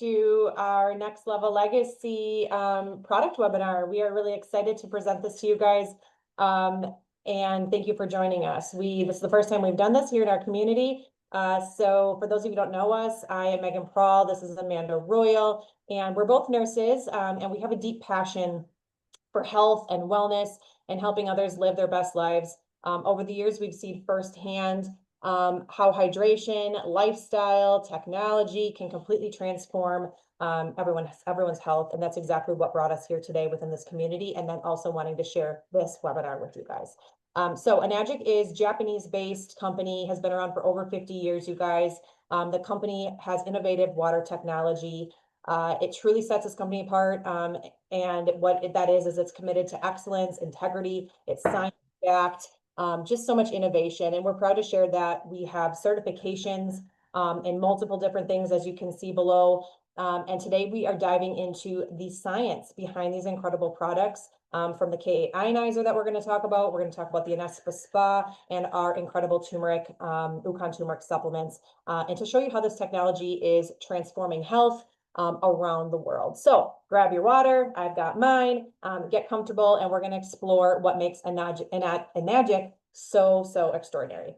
to our Next Level Legacy product webinar. We are really excited to present this to you guys. And thank you for joining us. This is the first time we've done this here in our community. So for those of you who don't know us, I am Megan Prawl. This is Amanda Royal, and we're both nurses, and we have a deep passion for health and wellness and helping others live their best lives. Over the years, we've seen firsthand how hydration, lifestyle, technology can completely transform everyone's health. And that's exactly what brought us here today within this community, and then also wanting to share this webinar with you guys. So Enagic is Japanese-based company, has been around for over 50 years, you guys. The company has innovative water technology. It truly sets this company apart. And what that is it's committed to excellence, integrity, it's science-backed, just so much innovation. And we're proud to share that we have certifications in multiple different things, as you can see below. And today we are diving into the science behind these incredible products. From the K8 ionizer that we're going to talk about. We're going to talk about the Anespa Spa and our incredible turmeric, Ukon turmeric supplements, and to show you how this technology is transforming health around the world. So grab your water, I've got mine, get comfortable, and we're going to explore what makes Enagic so extraordinary.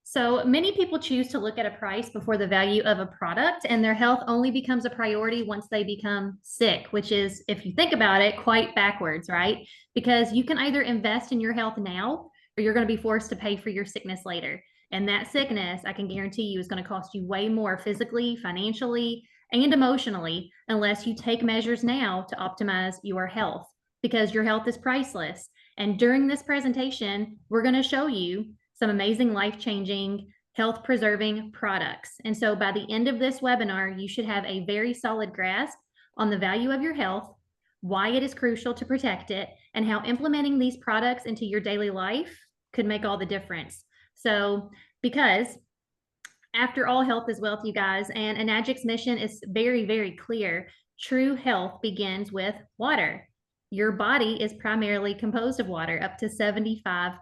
So many people choose to look at a price before the value of a product, and their health only becomes a priority once they become sick, which is, if you think about it, quite backwards, right? Because you can either invest in your health now, or you're going to be forced to pay for your sickness later. And that sickness, I can guarantee you, is going to cost you way more physically, financially, and emotionally, unless you take measures now to optimize your health, because your health is priceless. And during this presentation, we're going to show you some amazing life-changing, health-preserving products. And so by the end of this webinar, you should have a very solid grasp on the value of your health, why it is crucial to protect it, and how implementing these products into your daily life could make all the difference. So, because after all, health is wealth, you guys, and Enagic's mission is very, very clear. True health begins with water. Your body is primarily composed of water, up to 75%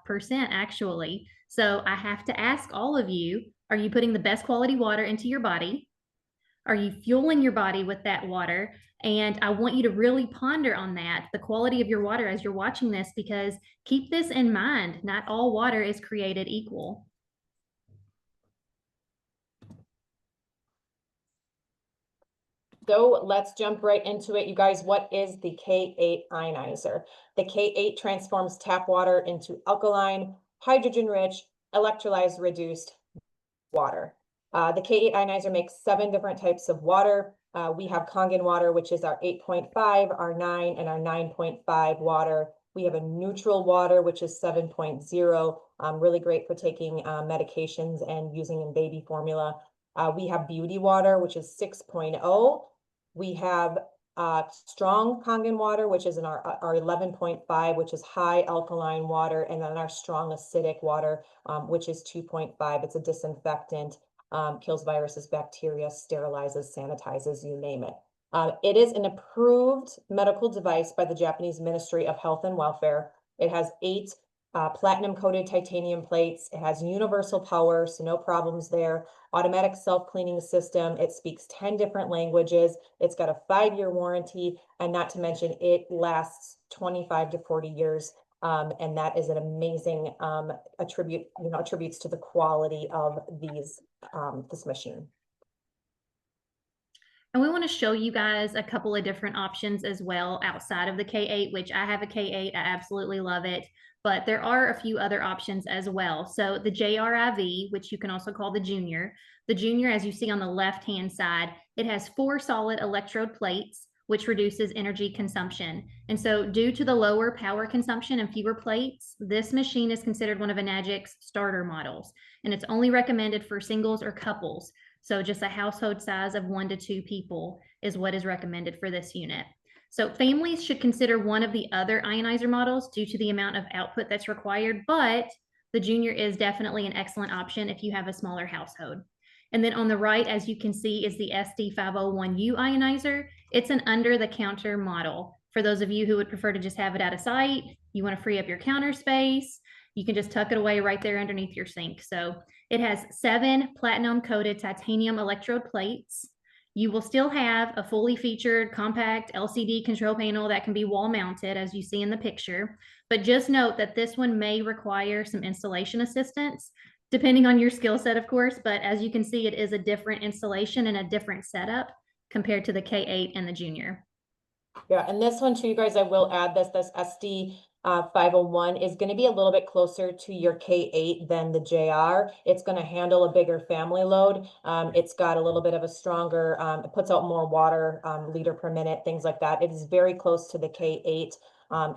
actually. So I have to ask all of you, are you putting the best quality water into your body? Are you fueling your body with that water? And I want you to really ponder on that, the quality of your water as you're watching this, because keep this in mind, not all water is created equal. So let's jump right into it, you guys. What is the K8 ionizer? The K8 transforms tap water into alkaline, hydrogen-rich, electrolyzed reduced water. The K8 ionizer makes 7 different types of water. We have Kangen water, which is our 8.5, our 9, and our 9.5 water. We have a neutral water, which is 7.0, really great for taking medications and using in baby formula. We have beauty water, which is 6.0. We have strong Kangen water, which is in our 11.5, which is high alkaline water, and then our strong acidic water, which is 2.5. It's a disinfectant, kills viruses, bacteria, sterilizes, sanitizes, you name it. It is an approved medical device by the Japanese Ministry of Health and Welfare. It has 8 platinum-coated titanium plates. It has universal power, so no problems there. Automatic self-cleaning system. It speaks 10 different languages. It's got a 5-year warranty, and not to mention it lasts 25 to 40 years. And that is an amazing attributes to the quality of this machine. And we want to show you guys a couple of different options as well outside of the K8, which I have a K8. I absolutely love it. But there are a few other options as well. So the JRIV, which you can also call the Junior. The Junior, as you see on the left-hand side, it has 4 solid electrode plates, which reduces energy consumption. And so due to the lower power consumption and fewer plates, this machine is considered one of Enagic's starter models. And it's only recommended for singles or couples. So just a household size of 1 to 2 people is what is recommended for this unit. So families should consider one of the other ionizer models due to the amount of output that's required, but the Junior is definitely an excellent option if you have a smaller household. And then on the right, as you can see, is the SD501U ionizer. It's an under-the-counter model. For those of you who would prefer to just have it out of sight, you want to free up your counter space, You can just tuck it away right there underneath your sink. So it has 7 platinum coated titanium electrode plates. You will still have a fully featured compact LCD control panel that can be wall mounted, as you see in the picture. But just note that this one may require some installation assistance, depending on your skill set, of course. But as you can see, it is a different installation and a different setup compared to the K8 and the Junior. Yeah, and this one too, you guys, I will add this SD 501 is going to be a little bit closer to your K8 than the JR. It's going to handle a bigger family load. It's got a little bit of a stronger, it puts out more water, liter per minute, things like that. It is very close to the K8,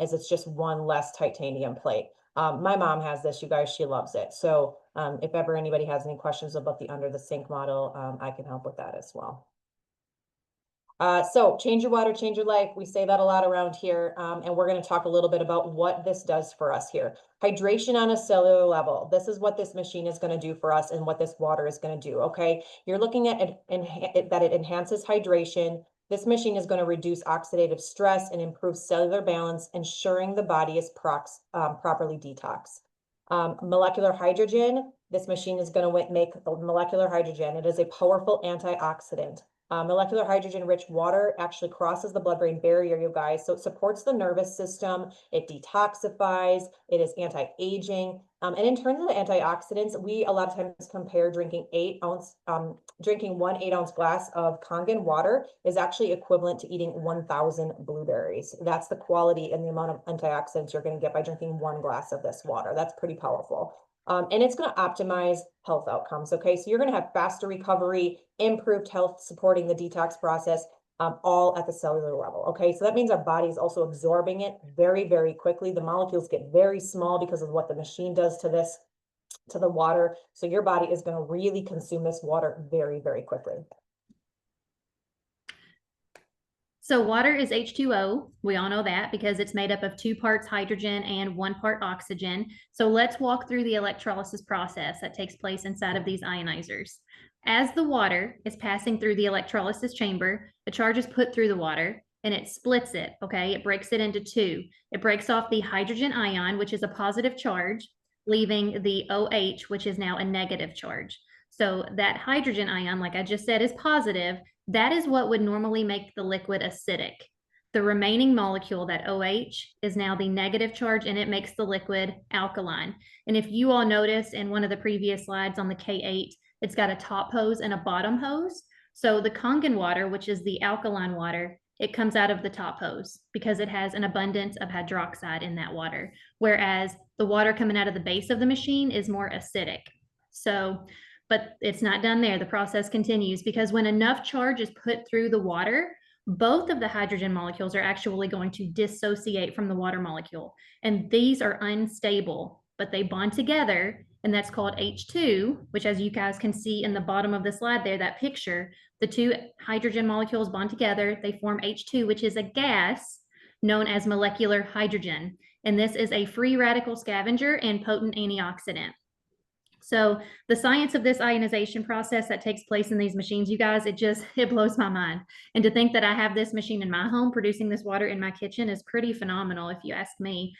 as it's just one less titanium plate. My mom has this, you guys, she loves it. So if ever anybody has any questions about the under the sink model, I can help with that as well. So change your water, change your life. We say that a lot around here. And we're going to talk a little bit about what this does for us here. Hydration on a cellular level. This is what this machine is going to do for us and what this water is going to do. Okay. You're looking at it, that it enhances hydration. This machine is going to reduce oxidative stress and improve cellular balance, ensuring the body is properly detoxed. Molecular hydrogen. This machine is going to make molecular hydrogen. It is a powerful antioxidant. Molecular hydrogen-rich water actually crosses the blood-brain barrier, you guys. So it supports the nervous system. It detoxifies. It is anti-aging. And in terms of the antioxidants, we a lot of times compare drinking 1 8-ounce glass of Kangen water is actually equivalent to eating 1,000 blueberries. That's the quality and the amount of antioxidants you're going to get by drinking 1 glass of this water. That's pretty powerful. And it's going to optimize health outcomes. Okay, so you're going to have faster recovery, improved health, supporting the detox process, all at the cellular level. Okay, so that means our body is also absorbing it very, very quickly. The molecules get very small because of what the machine does to this, to the water. So your body is going to really consume this water very, very quickly. So water is H2O. We all know that because it's made up of 2 parts hydrogen and 1 part oxygen. So let's walk through the electrolysis process that takes place inside of these ionizers. As the water is passing through the electrolysis chamber, a charge is put through the water and it splits it, okay? It breaks it into 2. It breaks off the hydrogen ion, which is a positive charge, leaving the OH, which is now a negative charge. So that hydrogen ion, like I just said, is positive. That is what would normally make the liquid acidic. The remaining molecule, that OH, is now the negative charge and it makes the liquid alkaline. And if you all noticed in one of the previous slides on the K8, it's got a top hose and a bottom hose. So the Kangen water, which is the alkaline water, it comes out of the top hose because it has an abundance of hydroxide in that water. Whereas the water coming out of the base of the machine is more acidic. So, but it's not done there. The process continues because when enough charge is put through the water, both of the hydrogen molecules are actually going to dissociate from the water molecule. And these are unstable, but they bond together, and that's called H2, which, as you guys can see in the bottom of the slide there, that picture, the 2 hydrogen molecules bond together, they form H2, which is a gas known as molecular hydrogen. And this is a free radical scavenger and potent antioxidant. So the science of this ionization process that takes place in these machines, you guys, it blows my mind. And to think that I have this machine in my home producing this water in my kitchen is pretty phenomenal, if you ask me.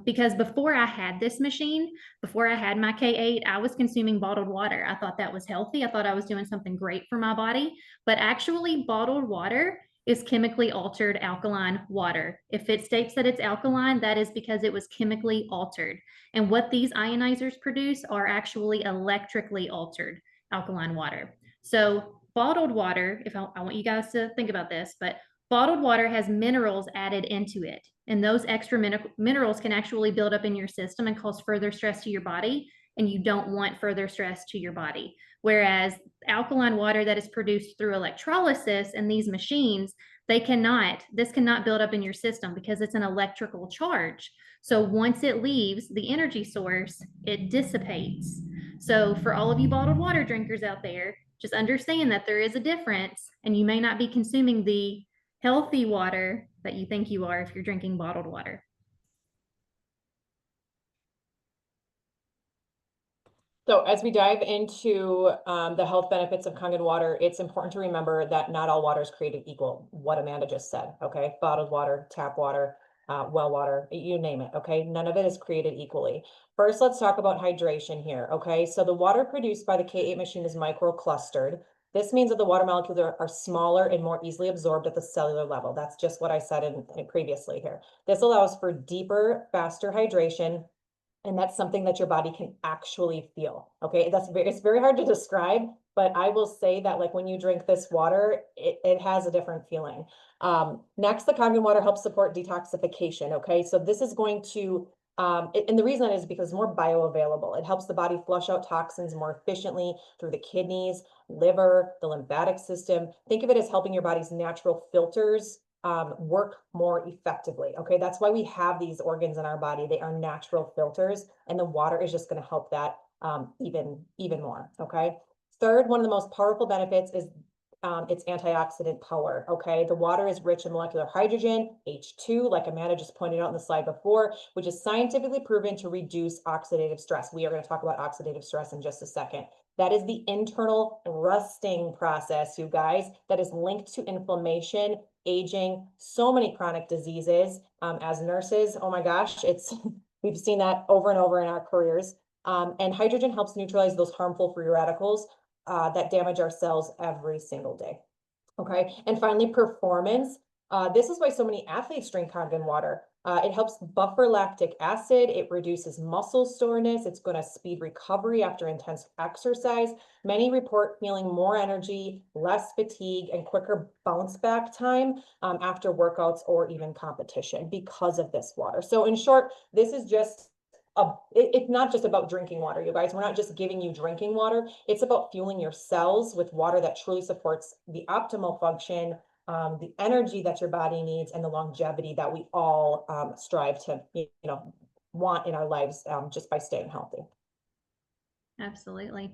Because before I had this machine, before I had my K8, I was consuming bottled water. I thought that was healthy. I thought I was doing something great for my body. But actually, bottled water is chemically altered alkaline water. If it states that it's alkaline, that is because it was chemically altered. And what these ionizers produce are actually electrically altered alkaline water. So bottled water, if I want you guys to think about this, but bottled water has minerals added into it. And those extra minerals can actually build up in your system and cause further stress to your body. And you don't want further stress to your body. Whereas alkaline water that is produced through electrolysis in these machines, this cannot build up in your system because it's an electrical charge. So once it leaves the energy source, it dissipates. So for all of you bottled water drinkers out there, just understand that there is a difference, and you may not be consuming the healthy water that you think you are if you're drinking bottled water. So as we dive into the health benefits of Kangen water, it's important to remember that not all water is created equal, what Amanda just said, okay? Bottled water, tap water, well water, you name it, okay? None of it is created equally. First, let's talk about hydration here, okay? So the water produced by the K8 machine is microclustered. This means that the water molecules are smaller and more easily absorbed at the cellular level. That's just what I said in previously here. This allows for deeper, faster hydration, and that's something that your body can actually feel, okay? It's very hard to describe, but I will say that like when you drink this water, it has a different feeling. Next, the Kangen water helps support detoxification, okay? So this is going to, and the reason is because it's more bioavailable. It helps the body flush out toxins more efficiently through the kidneys, liver, the lymphatic system. Think of it as helping your body's natural filters work more effectively. Okay, that's why we have these organs in our body. They are natural filters, and the water is just going to help that even more. Okay. Third, one of the most powerful benefits is its antioxidant power. Okay, the water is rich in molecular hydrogen, H2, like Amanda just pointed out in the slide before, which is scientifically proven to reduce oxidative stress. We are going to talk about oxidative stress in just a second. That is the internal rusting process, you guys, that is linked to inflammation, aging, so many chronic diseases. As nurses, oh my gosh, we've seen that over and over in our careers. And hydrogen helps neutralize those harmful free radicals that damage our cells every single day. Okay, and finally, performance. This is why so many athletes drink Kangen water. It helps buffer lactic acid. It reduces muscle soreness. It's going to speed recovery after intense exercise. Many report feeling more energy, less fatigue, and quicker bounce back time after workouts or even competition because of this water. So in short, this is just it's not just about drinking water, you guys. We're not just giving you drinking water. It's about fueling your cells with water that truly supports the optimal function, the energy that your body needs, and the longevity that we all strive to, want in our lives just by staying healthy. Absolutely.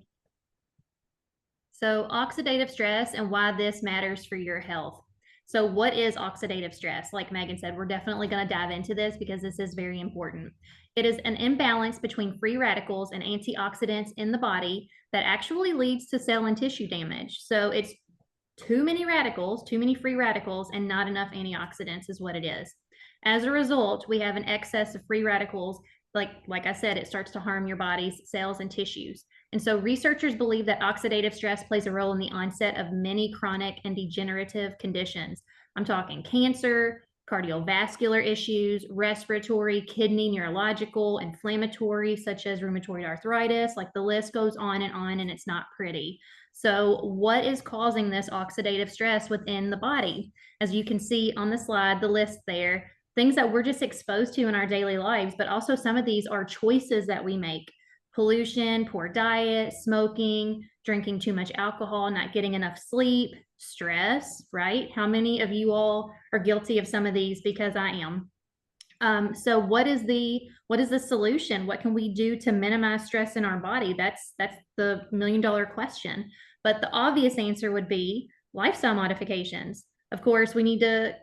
So oxidative stress and why this matters for your health. So what is oxidative stress? Like Megan said, we're definitely going to dive into this because this is very important. It is an imbalance between free radicals and antioxidants in the body that actually leads to cell and tissue damage. So it's too many radicals, too many free radicals, and not enough antioxidants is what it is. As a result, we have an excess of free radicals. Like I said, it starts to harm your body's cells and tissues. And so researchers believe that oxidative stress plays a role in the onset of many chronic and degenerative conditions. I'm talking cancer, cardiovascular issues, respiratory, kidney, neurological, inflammatory, such as rheumatoid arthritis. Like the list goes on, and it's not pretty. So what is causing this oxidative stress within the body? As you can see on the slide, the list there, things that we're just exposed to in our daily lives, but also some of these are choices that we make. Pollution, poor diet, smoking, drinking too much alcohol, not getting enough sleep, stress, right? How many of you all are guilty of some of these? Because I am. So what is the solution? What can we do to minimize stress in our body? That's the $1 million question. But the obvious answer would be lifestyle modifications. Of course, we need to,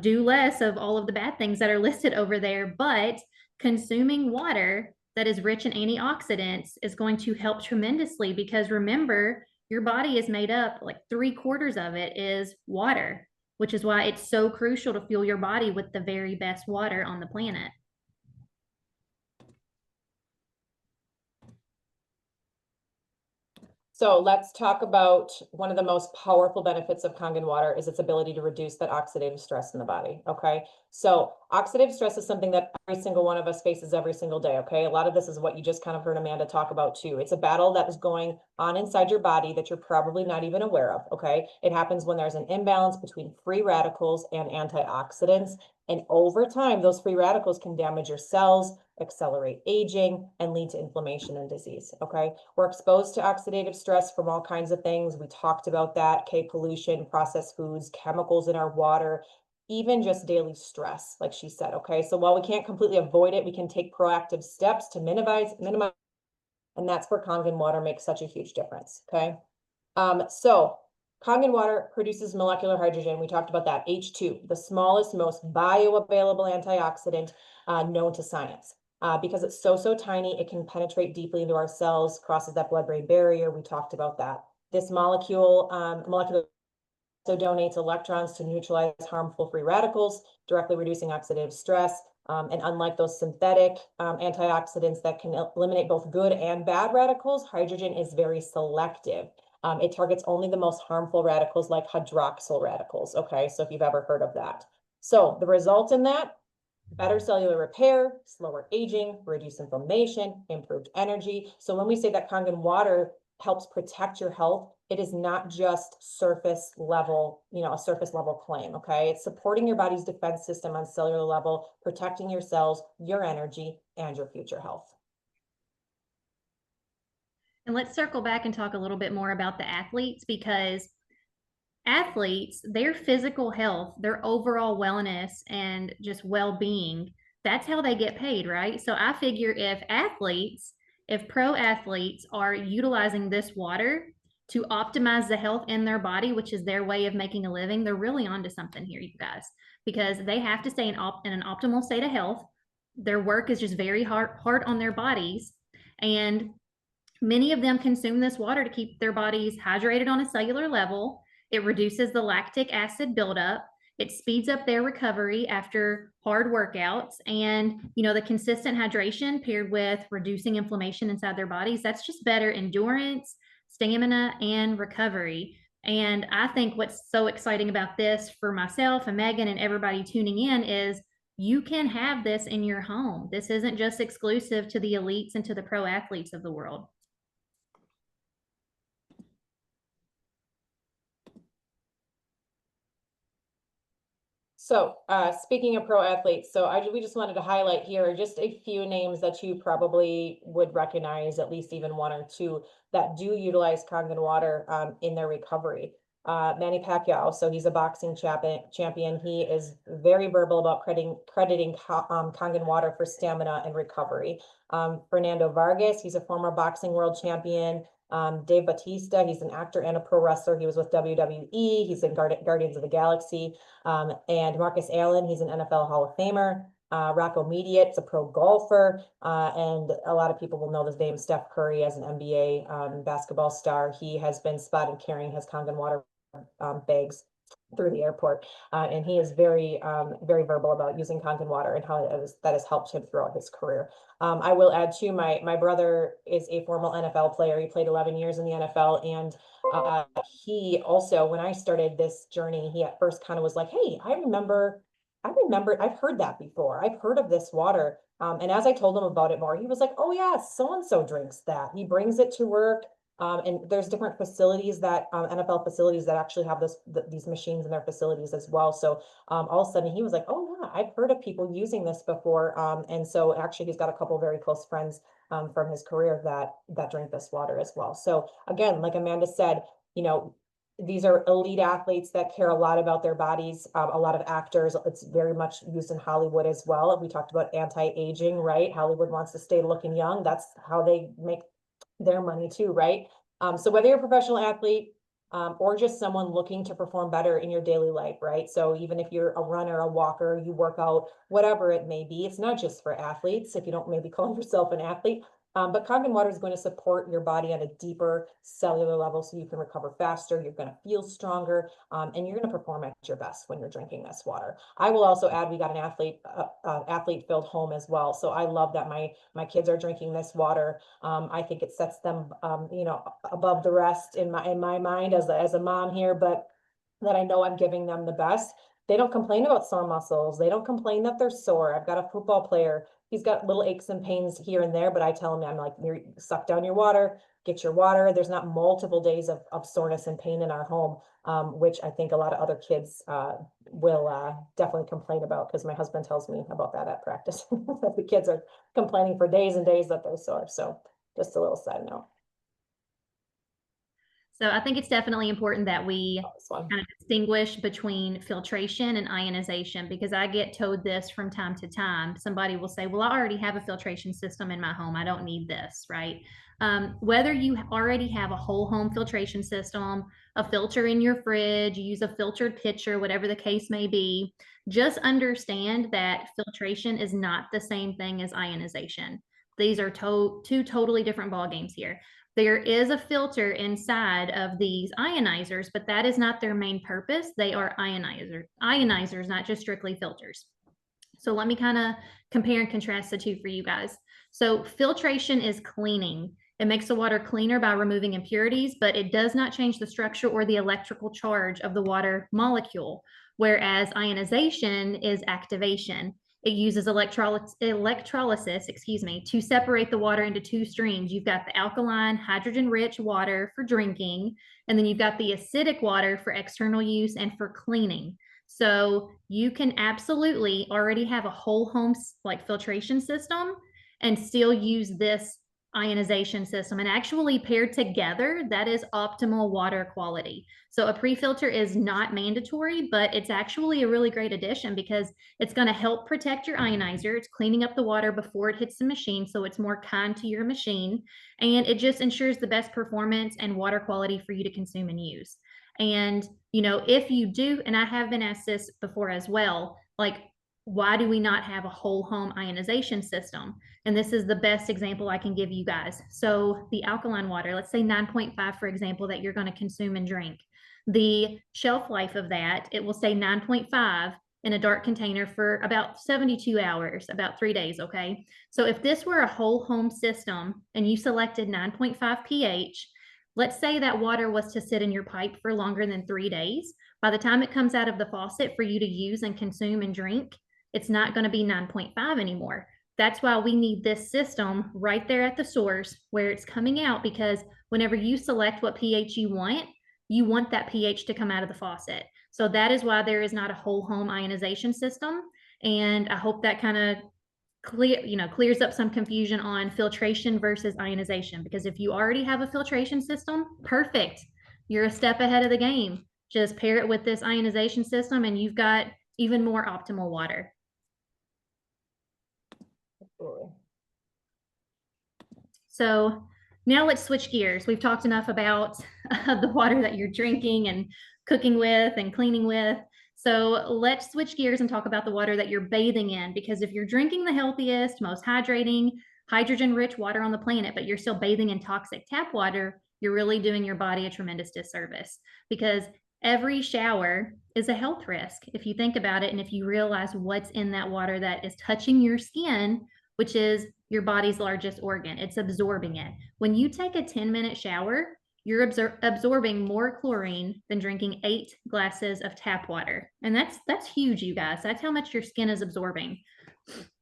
do less of all of the bad things that are listed over there, but consuming water that is rich in antioxidants is going to help tremendously because remember, your body is made up, like 3/4 of it is water, which is why it's so crucial to fuel your body with the very best water on the planet. So let's talk about one of the most powerful benefits of Kangen water is its ability to reduce that oxidative stress in the body. Okay. So oxidative stress is something that every single one of us faces every single day. Okay. A lot of this is what you just kind of heard Amanda talk about too. It's a battle that is going on inside your body that you're probably not even aware of. Okay. It happens when there's an imbalance between free radicals and antioxidants. And over time, those free radicals can damage your cells, accelerate aging, and lead to inflammation and disease. Okay. We're exposed to oxidative stress from all kinds of things. We talked about that, pollution, processed foods, chemicals in our water, even just daily stress, like she said. Okay. So while we can't completely avoid it, we can take proactive steps to minimize, and that's where Kangen water makes such a huge difference. Okay. So Kangen water produces molecular hydrogen. We talked about that, H2, the smallest, most bioavailable antioxidant known to science. Because it's so tiny, it can penetrate deeply into our cells, crosses that blood-brain barrier. We talked about that. This molecule, molecular donates electrons to neutralize harmful free radicals, directly reducing oxidative stress. And unlike those synthetic antioxidants that can eliminate both good and bad radicals, hydrogen is very selective. It targets only the most harmful radicals like hydroxyl radicals. Okay, so if you've ever heard of that. So the result in that, better cellular repair, slower aging, reduced inflammation, improved energy. So when we say that Kangen water helps protect your health, it is not just surface level, a surface level claim, okay? It's supporting your body's defense system on cellular level, protecting your cells, your energy, and your future health. And let's circle back and talk a little bit more about the athletes, because athletes, their physical health, their overall wellness and just well-being, that's how they get paid, right? So I figure if pro athletes are utilizing this water to optimize the health in their body, which is their way of making a living, they're really onto something here, you guys, because they have to stay in an optimal state of health. Their work is just very hard on their bodies, and many of them consume this water to keep their bodies hydrated on a cellular level. It reduces the lactic acid buildup. It speeds up their recovery after hard workouts. And, the consistent hydration paired with reducing inflammation inside their bodies, that's just better endurance, stamina, and recovery. And I think what's so exciting about this for myself and Megan and everybody tuning in is you can have this in your home. This isn't just exclusive to the elites and to the pro athletes of the world. So speaking of pro athletes, we just wanted to highlight here just a few names that you probably would recognize, at least even one or two, that do utilize Kangen water in their recovery. Manny Pacquiao, so he's a boxing champion. He is very verbal about crediting Kangen water for stamina and recovery. Fernando Vargas, he's a former boxing world champion. Dave Bautista, he's an actor and a pro wrestler. He was with WWE. He's in Guardians of the Galaxy. And Marcus Allen, he's an NFL Hall of Famer. Rocco Mediate's a pro golfer. And a lot of people will know this name, Steph Curry, as an NBA basketball star. He has been spotted carrying his Kangen water bags through the airport. And he is very verbal about using Kangen water and how that has helped him throughout his career. I will add too, my brother is a former NFL player. He played 11 years in the NFL, and he also, when I started this journey, he at first kind of was like, hey, I remember, I've heard that before. I've heard of this water. And as I told him about it more, he was like, oh yeah, so-and-so drinks that. He brings it to work. And there's different facilities that NFL facilities that actually have these machines in their facilities as well. So all of a sudden he was like, oh yeah, I've heard of people using this before. And so actually he's got a couple of very close friends from his career that drink this water as well. So again, like Amanda said, these are elite athletes that care a lot about their bodies, a lot of actors. It's very much used in Hollywood as well. We talked about anti-aging, right? Hollywood wants to stay looking young. That's how they make their money too, right? So whether you're a professional athlete or just someone looking to perform better in your daily life, right? So even if you're a runner, a walker, you work out, whatever it may be, it's not just for athletes if you don't maybe call yourself an athlete. But Kangen water is going to support your body on a deeper cellular level so you can recover faster, you're going to feel stronger, and you're going to perform at your best when you're drinking this water. I will also add, we got an athlete-filled home as well. So I love that my kids are drinking this water. I think it sets them, above the rest in my mind as a mom here, but that I know I'm giving them the best. They don't complain about sore muscles. They don't complain that they're sore. I've got a football player. He's got little aches and pains here and there, but I tell him, I'm like, suck down your water, get your water. There's not multiple days of soreness and pain in our home, which I think a lot of other kids will definitely complain about, because my husband tells me about that at practice. That the kids are complaining for days and days that they're sore. So just a little side note. So I think it's definitely important that we kind of distinguish between filtration and ionization, because I get told this from time to time. Somebody will say, well, I already have a filtration system in my home. I don't need this, right? Whether you already have a whole home filtration system, a filter in your fridge, you use a filtered pitcher, whatever the case may be, just understand that filtration is not the same thing as ionization. These are two totally different ball games here. There is a filter inside of these ionizers, but that is not their main purpose. They are ionizers, not just strictly filters. So let me kind of compare and contrast the two for you guys. So filtration is cleaning. It makes the water cleaner by removing impurities, but it does not change the structure or the electrical charge of the water molecule, whereas ionization is activation. It uses electrolysis, to separate the water into two streams. You've got the alkaline, hydrogen-rich water for drinking, and then you've got the acidic water for external use and for cleaning. So you can absolutely already have a whole home like filtration system and still use this ionization system, and actually paired together, that is optimal water quality. So a pre-filter is not mandatory, but it's actually a really great addition because it's going to help protect your ionizer. It's cleaning up the water before it hits the machine, so it's more kind to your machine, and it just ensures the best performance and water quality for you to consume and use. And if you do, and I have been asked this before as well, like, why do we not have a whole home ionization system? And this is the best example I can give you guys. So the alkaline water, let's say 9.5, for example, that you're going to consume and drink. The shelf life of that, it will say 9.5 in a dark container for about 72 hours, about 3 days, okay? So if this were a whole home system and you selected 9.5 pH, let's say that water was to sit in your pipe for longer than 3 days. By the time it comes out of the faucet for you to use and consume and drink, it's not going to be 9.5 anymore. That's why we need this system right there at the source where it's coming out, because whenever you select what pH you want that pH to come out of the faucet. So that is why there is not a whole home ionization system. And I hope that kind of clears up some confusion on filtration versus ionization, because if you already have a filtration system, perfect. You're a step ahead of the game. Just pair it with this ionization system and you've got even more optimal water. Absolutely. So now let's switch gears. We've talked enough about the water that you're drinking and cooking with and cleaning with. So let's switch gears and talk about the water that you're bathing in, because if you're drinking the healthiest, most hydrating, hydrogen-rich water on the planet, but you're still bathing in toxic tap water, you're really doing your body a tremendous disservice, because every shower is a health risk if you think about it, and if you realize what's in that water that is touching your skin, which is your body's largest organ. It's absorbing it. When you take a 10-minute shower, you're absorbing more chlorine than drinking 8 glasses of tap water. And that's huge, you guys. That's how much your skin is absorbing.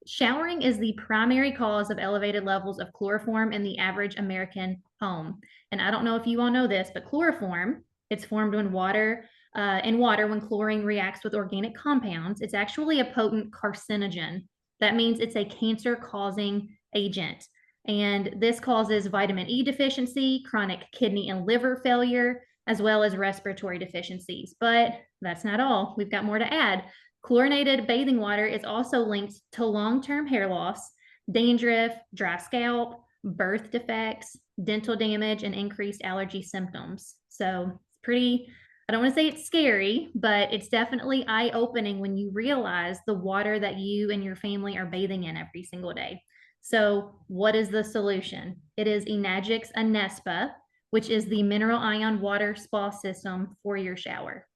Showering is the primary cause of elevated levels of chloroform in the average American home. And I don't know if you all know this, but chloroform, it's formed when when chlorine reacts with organic compounds. It's actually a potent carcinogen. That means it's a cancer-causing agent. And this causes vitamin E deficiency, chronic kidney and liver failure, as well as respiratory deficiencies. But that's not all. We've got more to add. Chlorinated bathing water is also linked to long-term hair loss, dandruff, dry scalp, birth defects, dental damage, and increased allergy symptoms. So it's pretty, I don't want to say it's scary, but it's definitely eye-opening when you realize the water that you and your family are bathing in every single day. So what is the solution? It is Enagic Anespa, which is the mineral ion water spa system for your shower.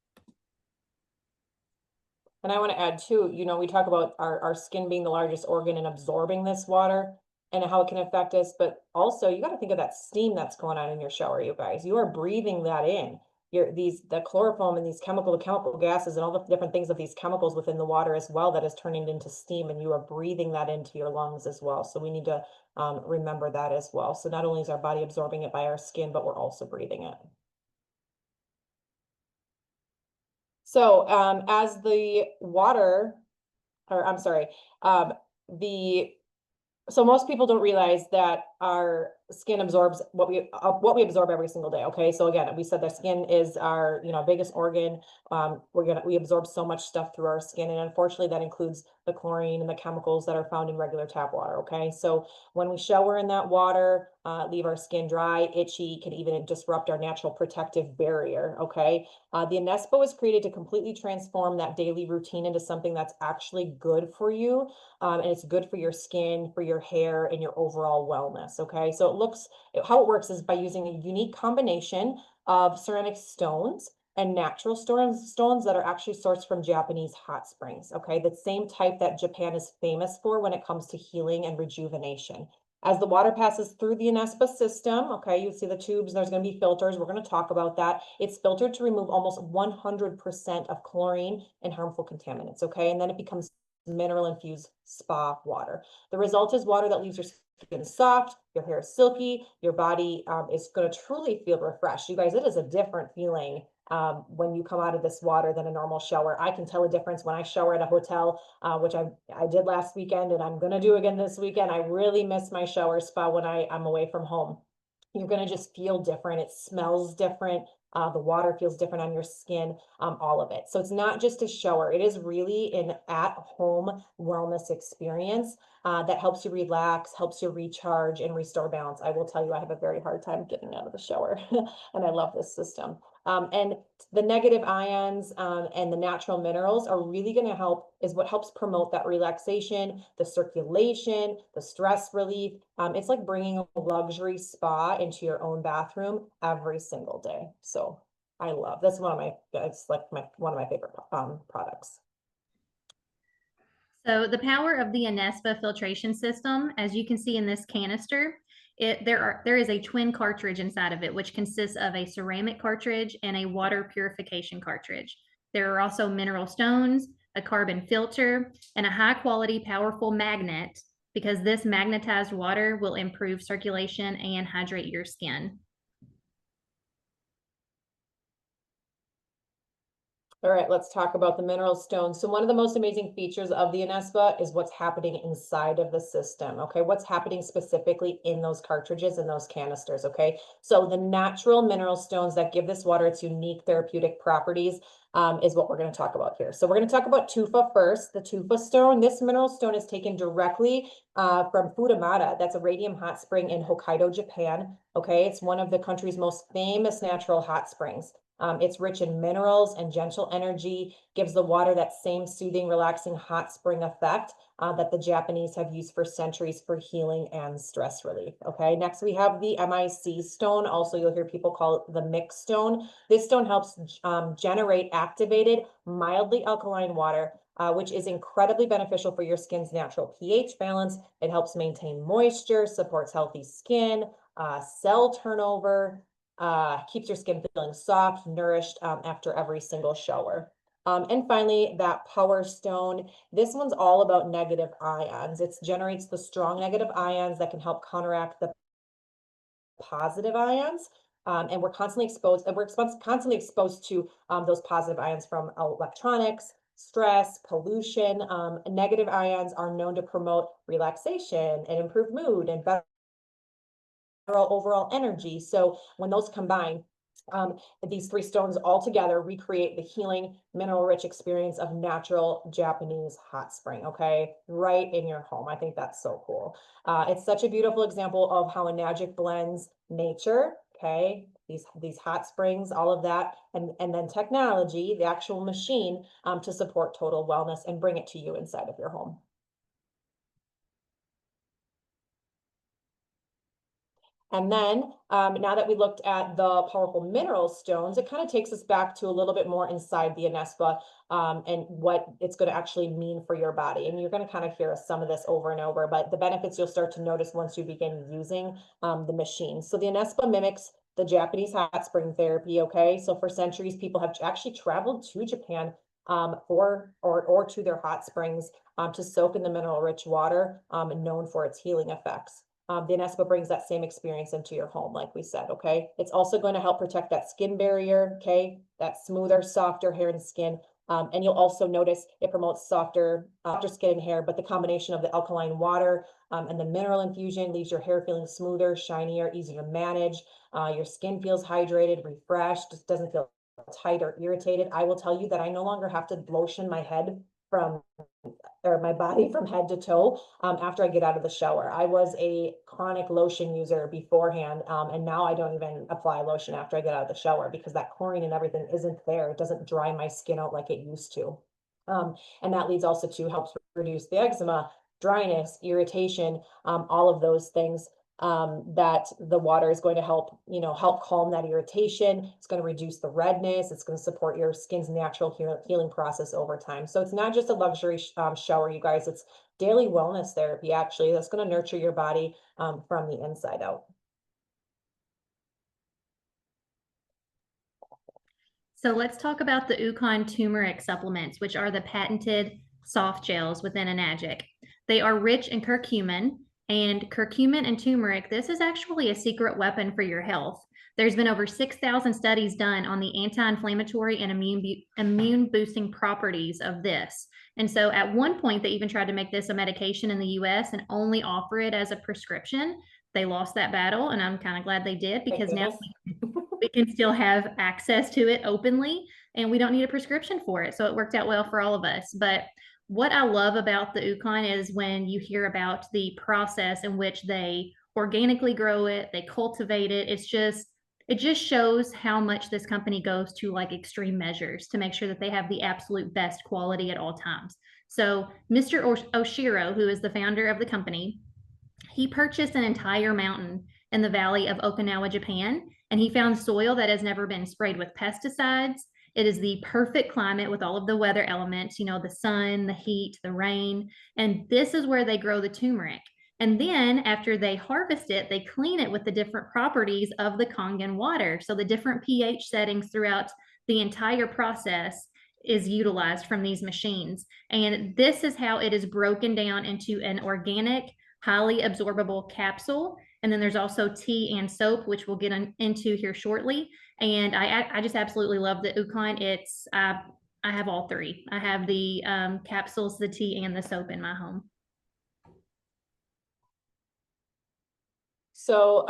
And I want to add too, we talk about our skin being the largest organ and absorbing this water and how it can affect us, but also you got to think of that steam that's going on in your shower, you guys. You are breathing that in. The chloroform and these chemical gases and all the different things of these chemicals within the water as well that is turning into steam, and you are breathing that into your lungs as well. So we need to remember that as well. So not only is our body absorbing it by our skin, but we're also breathing it. So as the water, or I'm sorry, so most people don't realize that our skin absorbs what we absorb every single day. Okay, so again, we said the skin is our, you know, biggest organ. We absorb so much stuff through our skin, and unfortunately that includes the chlorine and the chemicals that are found in regular tap water. Okay, so when we shower in that water, leave our skin dry, itchy, can even disrupt our natural protective barrier. Okay, the Anespa was created to completely transform that daily routine into something that's actually good for you, and it's good for your skin, for your hair, and your overall wellness. Okay, so how it works is by using a unique combination of ceramic stones and natural stones that are actually sourced from Japanese hot springs. Okay, the same type that Japan is famous for when it comes to healing and rejuvenation. As the water passes through the Anespa system, okay, you see the tubes, there's going to be filters. We're going to talk about that. It's filtered to remove almost 100% of chlorine and harmful contaminants. Okay, and then it becomes mineral infused spa water. The result is water that leaves your skin soft, your hair is silky, your body is going to truly feel refreshed. You guys, it is a different feeling when you come out of this water than a normal shower. I can tell a difference when I shower at a hotel, which I did last weekend, and I'm going to do again this weekend. I really miss my shower spa when I'm away from home. You're going to just feel different. It smells different. The water feels different on your skin, all of it. So it's not just a shower. It is really an at-home wellness experience that helps you relax, helps you recharge and restore balance. I will tell you, I have a very hard time getting out of the shower and I love this system. And the negative ions and the natural minerals are really going to is what helps promote that relaxation, the circulation, the stress relief. It's like bringing a luxury spa into your own bathroom every single day. So that's one of my favorite products. So the power of the Anespa filtration system, as you can see in this canister, there is a twin cartridge inside of it, which consists of a ceramic cartridge and a water purification cartridge. There are also mineral stones, a carbon filter, and a high quality, powerful magnet, because this magnetized water will improve circulation and hydrate your skin. All right, let's talk about the mineral stones. So one of the most amazing features of the Anespa is what's happening inside of the system. Okay, what's happening specifically in those cartridges and those canisters. Okay, so the natural mineral stones that give this water its unique therapeutic properties is what we're going to talk about here. So we're going to talk about tufa first. The tufa stone. This mineral stone is taken directly from Futamata. That's a radium hot spring in Hokkaido, Japan. Okay, it's one of the country's most famous natural hot springs. It's rich in minerals and gentle energy, gives the water that same soothing, relaxing hot spring effect that the Japanese have used for centuries for healing and stress relief. Okay, next we have the MIC stone. Also, you'll hear people call it the mix stone. This stone helps generate activated, mildly alkaline water, which is incredibly beneficial for your skin's natural pH balance. It helps maintain moisture, supports healthy skin, cell turnover, keeps your skin feeling soft, nourished after every single shower. And finally, that power stone. This one's all about negative ions. It generates the strong negative ions that can help counteract the positive ions. And we're constantly exposed to those positive ions from electronics, stress, pollution. Negative ions are known to promote relaxation and improve mood and better overall energy. So when those combine, these three stones all together recreate the healing, mineral-rich experience of natural Japanese hot spring, okay? Right in your home. I think that's so cool. It's such a beautiful example of how Enagic blends nature, okay? These hot springs, all of that, and then technology, the actual machine, to support total wellness and bring it to you inside of your home. And then now that we looked at the powerful mineral stones, it kind of takes us back to a little bit more inside the Anespa and what it's going to actually mean for your body. And you're going to kind of hear some of this over and over, but the benefits you'll start to notice once you begin using the machine. So the Anespa mimics the Japanese hot spring therapy, okay? So for centuries, people have actually traveled to Japan or to their hot springs to soak in the mineral-rich water known for its healing effects. The Anespa brings that same experience into your home, like we said, okay? It's also going to help protect that skin barrier, okay? That smoother, softer hair and skin And you'll also notice it promotes softer skin and hair, but the combination of the alkaline water and the mineral infusion leaves your hair feeling smoother, shinier, easier to manage. Your skin feels hydrated, refreshed, just doesn't feel tight or irritated. I will tell you that I no longer have to lotion my head from or my body from head to toe after I get out of the shower. I was a chronic lotion user beforehand, and now I don't even apply lotion after I get out of the shower because that chlorine and everything isn't there. It doesn't dry my skin out like it used to. And that leads also to helps reduce the eczema, dryness, irritation, all of those things that the water is going to help, help calm that irritation. It's going to reduce the redness. It's going to support your skin's natural healing process over time. So it's not just a luxury shower, you guys. It's daily wellness therapy, actually, that's going to nurture your body from the inside out. So let's talk about the UConn turmeric supplements, which are the patented soft gels within Enagic. They are rich in curcumin, and curcumin and turmeric, this is actually a secret weapon for your health. There's been over 6,000 studies done on the anti-inflammatory and immune boosting properties of this. And so at one point, they even tried to make this a medication in the US and only offer it as a prescription. They lost that battle, and I'm kind of glad they did, because now we can still have access to it openly and we don't need a prescription for it. So it worked out well for all of us. But what I love about the UConn is when you hear about the process in which they organically grow it, they cultivate it. It just shows how much this company goes to like extreme measures to make sure that they have the absolute best quality at all times. So Mr. Oshiro, who is the founder of the company, he purchased an entire mountain in the valley of Okinawa, Japan, and he found soil that has never been sprayed with pesticides. It is the perfect climate with all of the weather elements, the sun, the heat, the rain. And this is where they grow the turmeric. And then after they harvest it, they clean it with the different properties of the Kangen water. So the different pH settings throughout the entire process is utilized from these machines. And this is how it is broken down into an organic, highly absorbable capsule. And then there's also tea and soap, which we'll get into here shortly. And I just absolutely love the UConn. I have all three. I have the capsules, the tea, and the soap in my home. So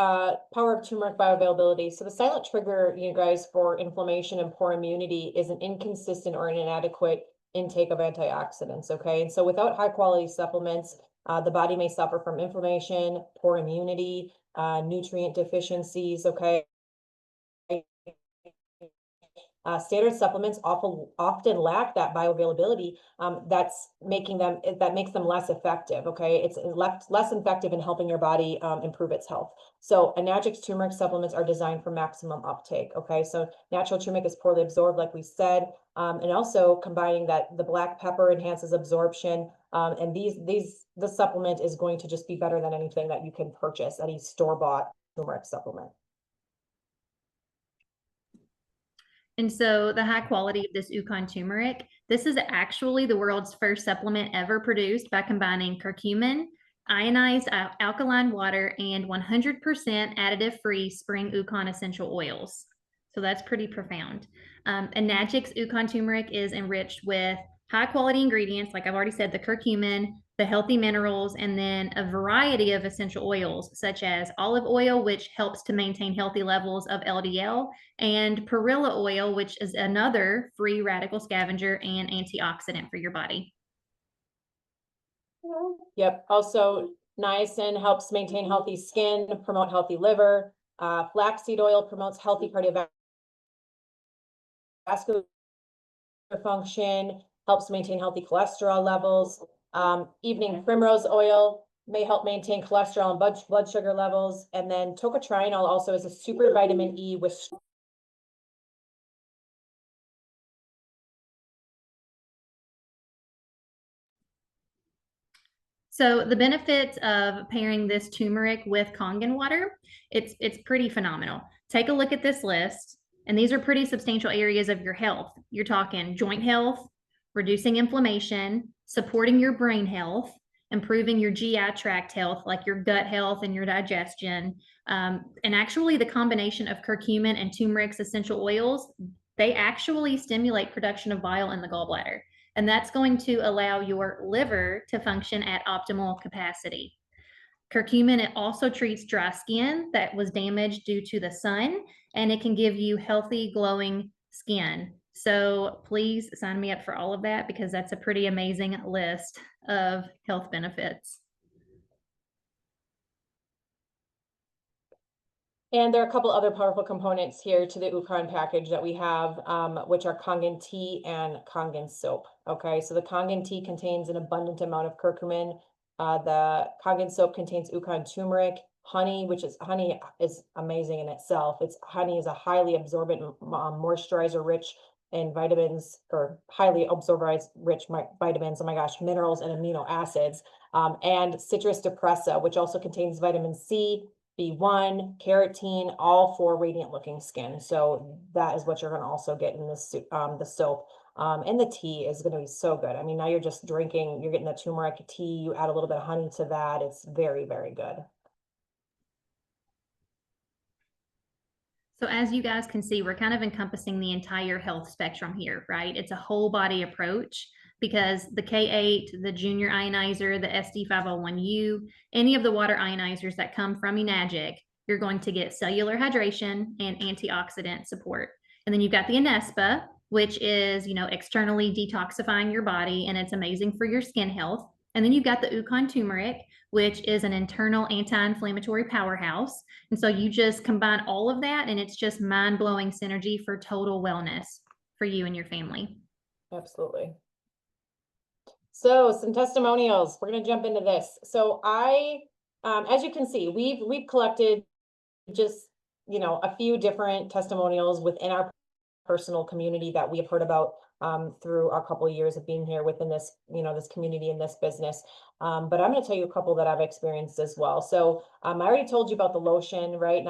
power of turmeric bioavailability. So the silent trigger, you guys, for inflammation and poor immunity is an inconsistent or an inadequate intake of antioxidants, okay? And so without high quality supplements, the body may suffer from inflammation, poor immunity, nutrient deficiencies, okay? Standard supplements often lack that bioavailability that makes them less effective, okay? It's less effective in helping your body improve its health. So Enagic's turmeric supplements are designed for maximum uptake, okay? So natural turmeric is poorly absorbed, like we said, and also combining that the black pepper enhances absorption, and the supplement is going to just be better than anything that you can purchase, any store-bought turmeric supplement. And so the high quality of this UConn turmeric, this is actually the world's first supplement ever produced by combining curcumin, ionized alkaline water, and 100% additive-free spring UConn essential oils. So that's pretty profound. Enagic's UConn turmeric is enriched with high quality ingredients, like I've already said, the curcumin, the healthy minerals, and then a variety of essential oils, such as olive oil, which helps to maintain healthy levels of LDL, and perilla oil, which is another free radical scavenger and antioxidant for your body. Yep. Also, niacin helps maintain healthy skin, promote healthy liver. Flaxseed oil promotes healthy cardiovascular function, helps maintain healthy cholesterol levels. Evening primrose oil may help maintain cholesterol and blood sugar levels. And then tocotrienol also is a super vitamin E with So the benefits of pairing this turmeric with Kangen water, it's pretty phenomenal. Take a look at this list, and these are pretty substantial areas of your health. You're talking joint health, reducing inflammation, supporting your brain health, improving your GI tract health, like your gut health and your digestion. And actually the combination of curcumin and turmeric's essential oils, they actually stimulate production of bile in the gallbladder. And that's going to allow your liver to function at optimal capacity. Curcumin, it also treats dry skin that was damaged due to the sun, and it can give you healthy, glowing skin. So please sign me up for all of that, because that's a pretty amazing list of health benefits. And there are a couple other powerful components here to the UConn package that we have, which are Kangen tea and Kangen soap. Okay, so the Kangen tea contains an abundant amount of curcumin. The Kangen soap contains UConn turmeric, honey is amazing in itself. Honey is a highly absorbent moisturizer rich in vitamins, or highly absorbed rich vitamins, oh my gosh, minerals and amino acids. And citrus depressa, which also contains vitamin C, B1, carotene, all for radiant looking skin. So that is what you're going to also get in this the soap. And the tea is going to be so good. I mean, now you're just drinking, you're getting the turmeric tea, you add a little bit of honey to that. It's very, very good. So as you guys can see, we're kind of encompassing the entire health spectrum here, right? It's a whole body approach, because the K8, the Junior Ionizer, the SD501U, any of the water ionizers that come from Enagic, you're going to get cellular hydration and antioxidant support. And then you've got the Anespa, which is, externally detoxifying your body, and it's amazing for your skin health. And then you've got the UConn turmeric, which is an internal anti-inflammatory powerhouse. And so you just combine all of that, and it's just mind-blowing synergy for total wellness for you and your family. Absolutely. So some testimonials. We're going to jump into this. So as you can see, we've collected just, a few different testimonials within our personal community that we have heard about through our couple of years of being here within this, this community and this business. But I'm going to tell you a couple that I've experienced as well. So I already told you about the lotion, right?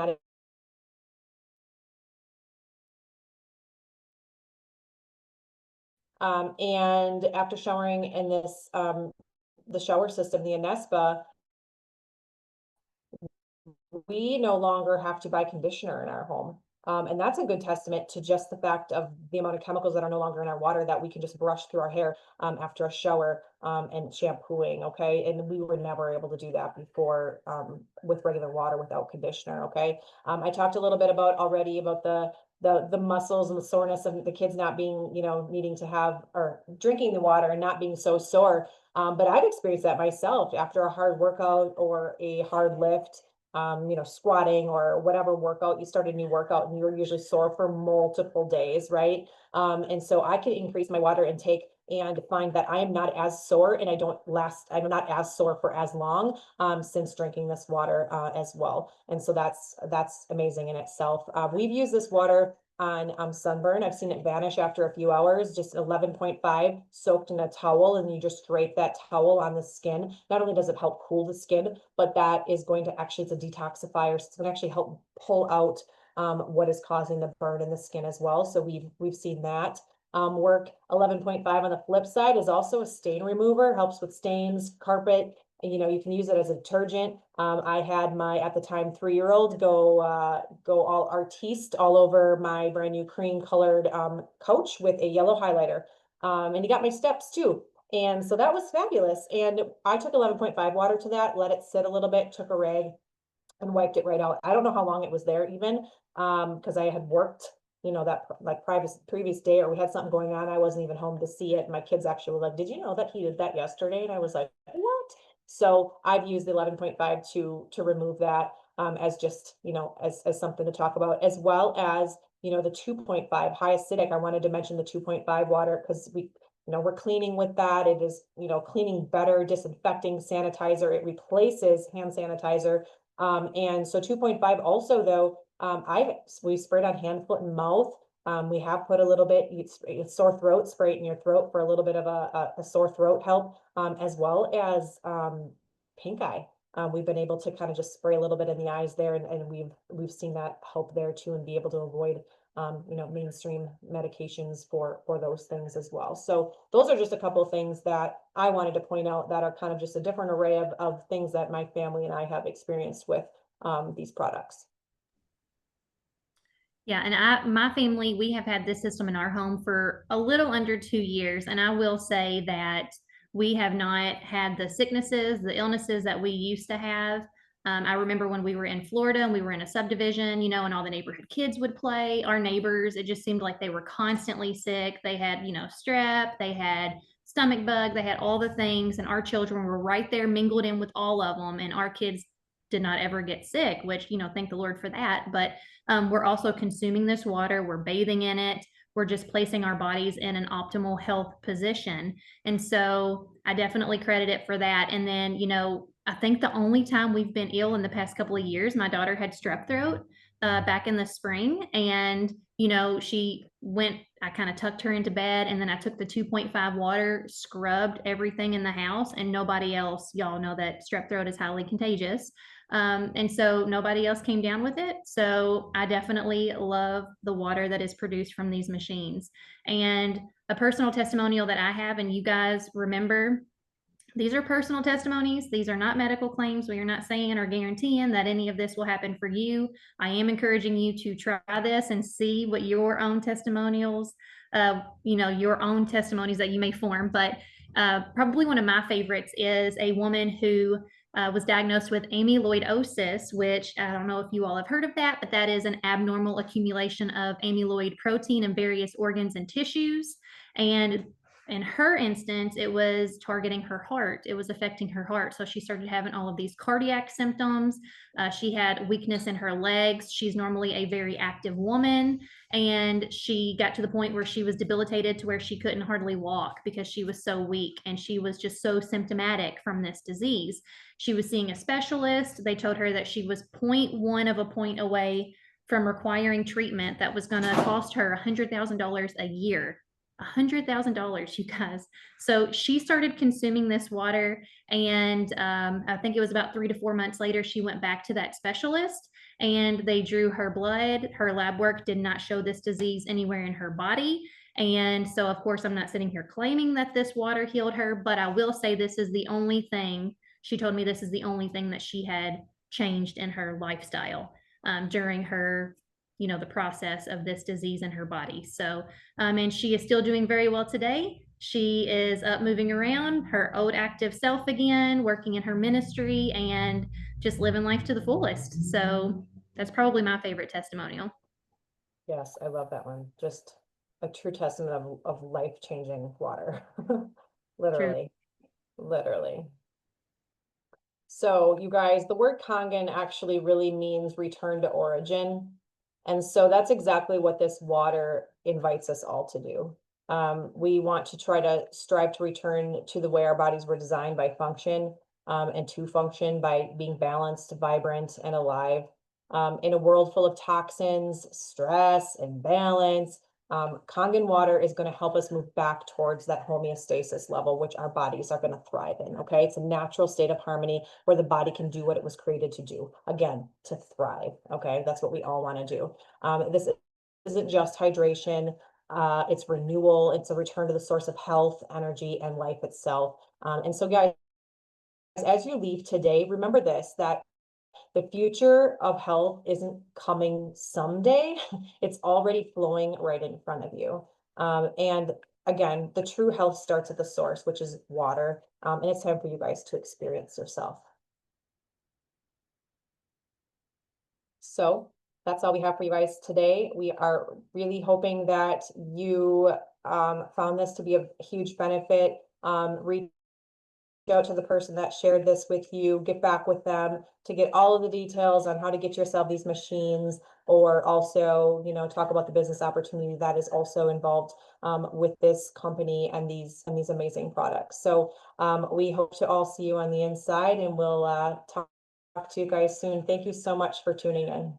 And after showering in this, the shower system, the Anespa, we no longer have to buy conditioner in our home. And that's a good testament to just the fact of the amount of chemicals that are no longer in our water, that we can just brush through our hair after a shower and shampooing, okay? And we were never able to do that before with regular water without conditioner, okay? I talked a little bit about the muscles and the soreness of the kids not being, needing to have, or drinking the water and not being so sore. But I've experienced that myself after a hard workout or a hard lift. Squatting or whatever workout, you start a new workout and you're usually sore for multiple days, right? And so I can increase my water intake and find that I am not as sore, and I'm not as sore for as long since drinking this water as well. And so that's amazing in itself. We've used this water on sunburn. I've seen it vanish after a few hours, just 11.5 soaked in a towel, and you just drape that towel on the skin. Not only does it help cool the skin, but that is going to actually, it's a detoxifier. So it's going to actually help pull out what is causing the burn in the skin as well. So we've seen that work. 11.5 on the flip side is also a stain remover, helps with stains, carpet. You can use it as a detergent. I had my, at the time, 3-year-old go all artiste all over my brand new cream colored coach with a yellow highlighter. And he got my steps too. And so that was fabulous. And I took 11.5 water to that, let it sit a little bit, took a rag and wiped it right out. I don't know how long it was there even, because I had worked, that like previous day, or we had something going on. I wasn't even home to see it. My kids actually were like, "Did you know that he did that yesterday?" And I was like, "What?" So I've used the 11.5 to remove that as just, as something to talk about, as well as, the 2.5 high acidic. I wanted to mention the 2.5 water because we're cleaning with that. It is, cleaning better, disinfecting, sanitizer. It replaces hand sanitizer. And so 2.5 also though, we sprayed on hand, foot, and mouth. We have put a little bit, it's sore throat, spray it in your throat for a little bit of a sore throat help, as well as pink eye. We've been able to kind of just spray a little bit in the eyes there, and we've seen that help there too, and be able to avoid mainstream medications for those things as well. So those are just a couple of things that I wanted to point out that are kind of just a different array of things that my family and I have experienced with these products. Yeah, and my family, we have had this system in our home for a little under 2 years, and I will say that we have not had the sicknesses, the illnesses that we used to have. I remember when we were in Florida and we were in a subdivision, and all the neighborhood kids would play. Our neighbors, it just seemed like they were constantly sick. They had, strep, they had stomach bug, they had all the things, and our children were right there mingled in with all of them, and our kids did not ever get sick, which, thank the Lord for that. But we're also consuming this water, we're bathing in it, we're just placing our bodies in an optimal health position. And so I definitely credit it for that. And then, I think the only time we've been ill in the past couple of years, my daughter had strep throat back in the spring. And, I kind of tucked her into bed, and then I took the 2.5 water, scrubbed everything in the house, and nobody else, y'all know that strep throat is highly contagious. And so nobody else came down with it. So I definitely love the water that is produced from these machines. And a personal testimonial that I have, and you guys remember, these are personal testimonies. These are not medical claims. We are not saying or guaranteeing that any of this will happen for you. I am encouraging you to try this and see what your own testimonials, your own testimonies that you may form. But probably one of my favorites is a woman who was diagnosed with amyloidosis, which I don't know if you all have heard of that, but that is an abnormal accumulation of amyloid protein in various organs and tissues. And in her instance, it was targeting her heart. It was affecting her heart. So she started having all of these cardiac symptoms. She had weakness in her legs. She's normally a very active woman. And she got to the point where she was debilitated to where she couldn't hardly walk because she was so weak. And she was just so symptomatic from this disease. She was seeing a specialist. They told her that she was 0.1 of a point away from requiring treatment that was going to cost her $100,000 a year. $100,000, you guys. So she started consuming this water, and I think it was about 3 to 4 months later, she went back to that specialist, and they drew her blood. Her lab work did not show this disease anywhere in her body. And so, of course, I'm not sitting here claiming that this water healed her, but I will say this is the only thing, she told me this is the only thing that she had changed in her lifestyle during her the process of this disease in her body. So, and she is still doing very well today. She is up moving around, her old active self again, working in her ministry, and just living life to the fullest. So that's probably my favorite testimonial. Yes, I love that one. Just a true testament of life-changing water. Literally, literally. So you guys, the word Kangen actually really means return to origin. And so that's exactly what this water invites us all to do. We want to try to strive to return to the way our bodies were designed by function, and to function by being balanced, vibrant, and alive. In a world full of toxins, stress, imbalance, Kangen water is going to help us move back towards that homeostasis level, which our bodies are going to thrive in. Okay, it's a natural state of harmony where the body can do what it was created to do. Again, to thrive. Okay, that's what we all want to do. This isn't just hydration. It's renewal. It's a return to the source of health, energy, and life itself. And so, guys, as you leave today, remember this: that the future of health isn't coming someday. It's already flowing right in front of you. And again, the true health starts at the source, which is water. And it's time for you guys to experience yourself. So that's all we have for you guys today. We are really hoping that you found this to be a huge benefit. Reach out to the person that shared this with you, get back with them to get all of the details on how to get yourself these machines, or also, talk about the business opportunity that is also involved with this company and these amazing products. So we hope to all see you on the inside, and we'll talk to you guys soon. Thank you so much for tuning in.